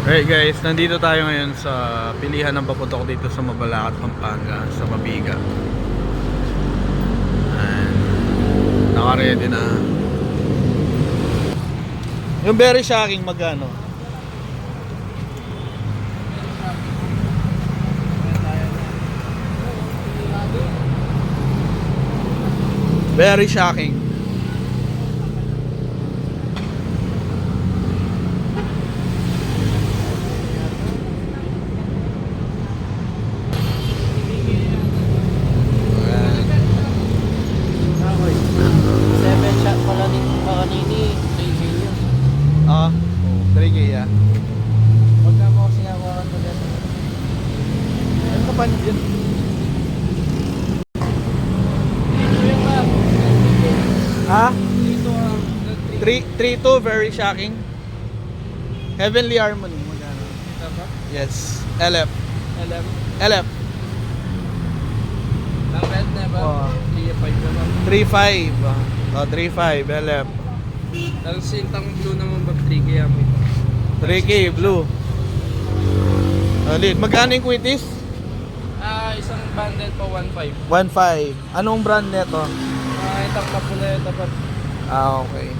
Alright guys, nandito tayo ngayon sa pilihan ng paputok dito sa Mabalacat, Pampanga, sa Mabiga. And naka-ready na. Yung very shocking magkano? Very shocking. Ah, 3K ya. Pagka mo kasi ako ang maganda. Ano ka pa dyan? Ha? 3-2, very shocking. Heavenly Harmony, magkano? Yes, LF. LF. Ang red na ba? Oo. 3.5 naman. 3.5. Oh, 3.5, LF. Ang sintang blue naman ba 3K mo ito? 3K, blue. Solid. Magkano yung quitis? Isang bundle po 1.5. 1.5. Anong brand nito? Itang kapula ito pa. Okay.